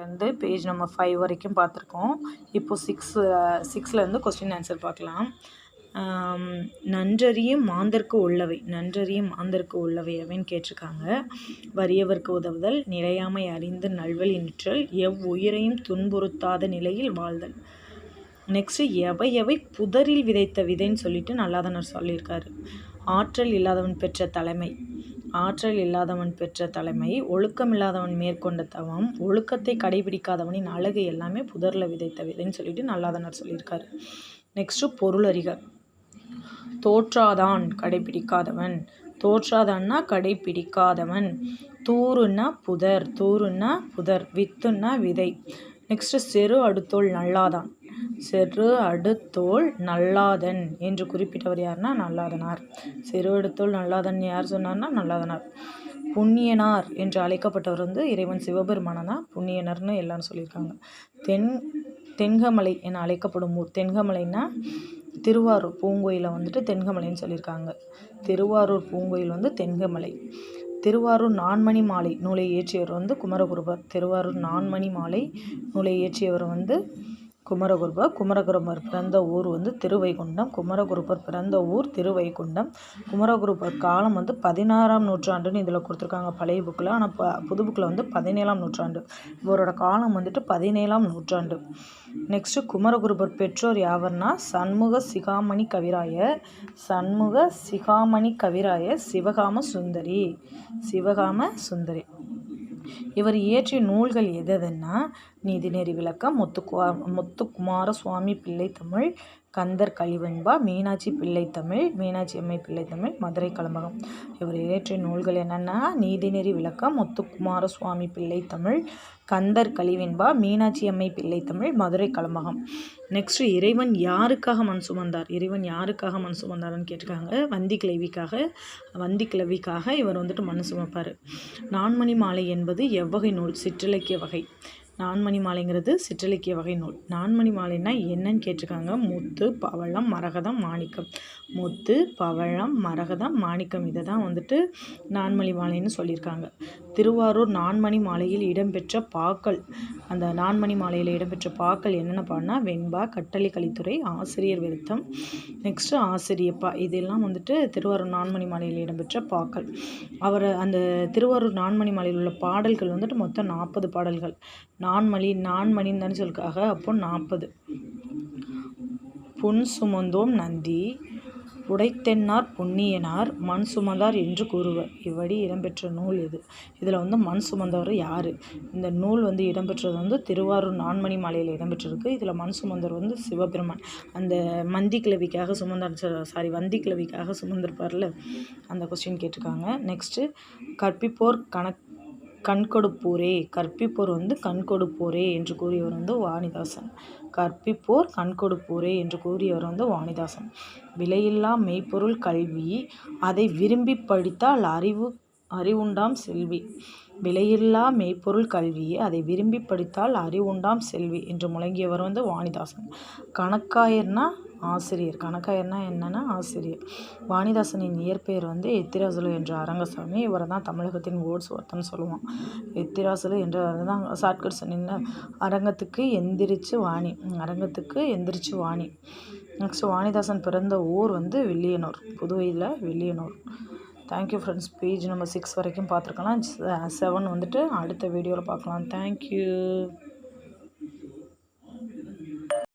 வந்து page number 5 வரைக்கும் பார்த்துருக்கோம். இப்போது சிக்ஸ்லேருந்து கொஸ்டின் ஆன்சர் பார்க்கலாம். நன்றறியும் மாந்தர்க்கு உள்ளவை அப்படின்னு கேட்டிருக்காங்க. வறியவர்க்கு உதவுதல், நிலையாமை அறிந்து நல்வழி நிற்றல், உயிரையும் துன்புறுத்தாத நிலையில் வாழ்தல். நெக்ஸ்ட்டு எவை புதரில் விதைத்த விதைன்னு சொல்லிட்டு நல்லாதனர் சொல்லியிருக்காரு. ஆற்றல் இல்லாதவன் பெற்ற தலைமை, ஒழுக்கம் இல்லாதவன் மேற்கொண்ட தவம், ஒழுக்கத்தை கடைபிடிக்காதவனின் அழகு எல்லாமே புதரில் விதைத்த விதைன்னு சொல்லிட்டு நல்லாதனர் சொல்லியிருக்காரு. நெக்ஸ்ட்டு பொருளறிக. தோற்றாதான் கடைபிடிக்காதவன், தூறுன்னா புதர், வித்துன்னா விதை. நெக்ஸ்ட்டு செரு அடுத்தோள் நல்லாதன் என்று குறிப்பிட்டவர் யாருன்னா நல்லாதனார். செரு அடுத்தோள் நல்லாதன் யார் சொன்னார்னா நல்லாதனார். புண்ணியனார் என்று அழைக்கப்பட்டவர் வந்து இறைவன் சிவபெருமானனா புண்ணியனர்னு எல்லாரும் சொல்லியிருக்காங்க. தென்கமலை என அழைக்கப்படும் ஊர். தென்கமலைன்னா திருவாரூர் பூங்கோயிலை வந்துட்டு தென்கமலைன்னு சொல்லியிருக்காங்க. திருவாரூர் பூங்கோயில் வந்து தென்கமலை. திருவாரூர் நான்மணி மாலை நூலை இயற்றியவர் வந்து குமரகுருபர். திருவாரூர் நான்மணி மாலை நூலை இயற்றியவர் வந்து குமரகுருபர். குமரகுருபர் பிறந்த ஊர் வந்து திருவைகுண்டம். குமரகுருபர் பிறந்த ஊர் திருவைகுண்டம். குமரகுருபர் காலம் வந்து 16ஆம் நூற்றாண்டுன்னு இதில் கொடுத்துருக்காங்க பழைய புக்கில். ஆனால் புது புக்கில் வந்து 17ஆம் நூற்றாண்டு. இவரோட காலம் வந்துட்டு 17ஆம் நூற்றாண்டு. நெக்ஸ்ட்டு குமரகுருபர் பெற்றோர் யாவர்னா சண்முக சிகாமணி கவிராய சிவகாம சுந்தரி. இவர் இயற்றிய நூல்கள் எதுன்னா நீதிநெறி விளக்கம், முத்துக்குமார சுவாமி பிள்ளை தமிழ், கந்தர் கலிவெண்பா, மீனாட்சி அம்மை பிள்ளை தமிழ், மதுரை கலம்பகம். இவர் இயற்றிய நூல்கள் என்னென்னா நீதிநெறி விளக்கம், முத்துக்குமார சுவாமி பிள்ளை தமிழ், கந்தர் கலிவெண்பா, மீனாட்சி அம்மை பிள்ளை தமிழ், மதுரை கலம்பகம். நெக்ஸ்ட்டு இறைவன் யாருக்காக மண் சுமந்தார்னு கேட்டிருக்காங்க. வந்தி கிழவிக்காக இவர் வந்துட்டு மண் சுமப்பார். நான்மணி மாலை என்பது எவ்வகை நூல்? சிற்றிலக்கிய வகை. நான்மணி மாலைங்கிறது சிற்றிலக்கிய வகை நூல். நான்மணி மாலைன்னா என்னன்னு கேட்டிருக்காங்க. முத்து, பவளம், மரகதம், இதை தான் வந்துட்டு நான்மணி மாலைன்னு சொல்லியிருக்காங்க. திருவாரூர் நான்மணி மாலையில் இடம்பெற்ற பாக்கள். அந்த நான்மணி மாலையில் இடம்பெற்ற பாக்கள் என்னென்ன பாடினா வெண்பா, கட்டளை கலித்துறை, ஆசிரியர் விருத்தம், நெக்ஸ்ட்டு ஆசிரியப்பா. இதெல்லாம் வந்துட்டு திருவாரூர் நான்மணி மாலையில் இடம்பெற்ற பாக்கள். அந்த திருவாரூர் நான்மணி மாலையில் உள்ள பாடல்கள் வந்துட்டு மொத்தம் 40 பாடல்கள். நான்மணின்னு தானே சொல்லிருக்காங்க. அப்போ 40. புன் சுமந்தோம் நந்தி, உடைத்தென்னார் புண்ணியனார், மண் சுமந்தார் என்று கூறுவர். இவ்வடி இடம்பெற்ற நூல் இது. இதில் வந்து மண் சுமந்தவர் யார்? இந்த நூல் வந்து இடம்பெற்றது வந்து திருவாரூர் நான்மணி மாலையில் இடம்பெற்றிருக்கு. இதில் மண் சுமந்தவர் வந்து சிவபெருமான். அந்த வந்தி கிழவிக்காக சுமந்திருப்பார்ல, அந்த கொஸ்டின் கேட்டிருக்காங்க. நெக்ஸ்ட்டு கற்பிப்போர் கண்கொடுப்போரே என்று கூறியவர் வந்து வாணிதாசன். விலையில்லா மெய்ப்பொருள் கல்வி, அதை விரும்பி படித்தால் அறிவுண்டாம் செல்வி என்று முழங்கியவர் வந்து வாணிதாசன். கணக்காயர்னா என்னன்னா ஆசிரியர். வாணிதாசனின் இயற்பெயர் வந்து எத்திராசலு என்ற அரங்கசாமி. இவரை தான் தமிழகத்தின் வேர்ட்ஸ்வொர்த்னு சொல்லுவான். எத்திராசலு என்ற அதுதான் ஷார்ட்கட் சொன்னீங்கன்னா அரங்கத்துக்கு எந்திரிச்சு வாணி. நெக்ஸ்ட் வாணிதாசன் பிறந்த ஊர் வந்து வில்லியனூர், புதுவையில் Villianur. Thank you friends. Page number 6 வரைக்கும் பார்த்துருக்கலாம். 7 வந்துட்டு அடுத்த வீடியோவில் பார்க்கலாம். தேங்க்யூ.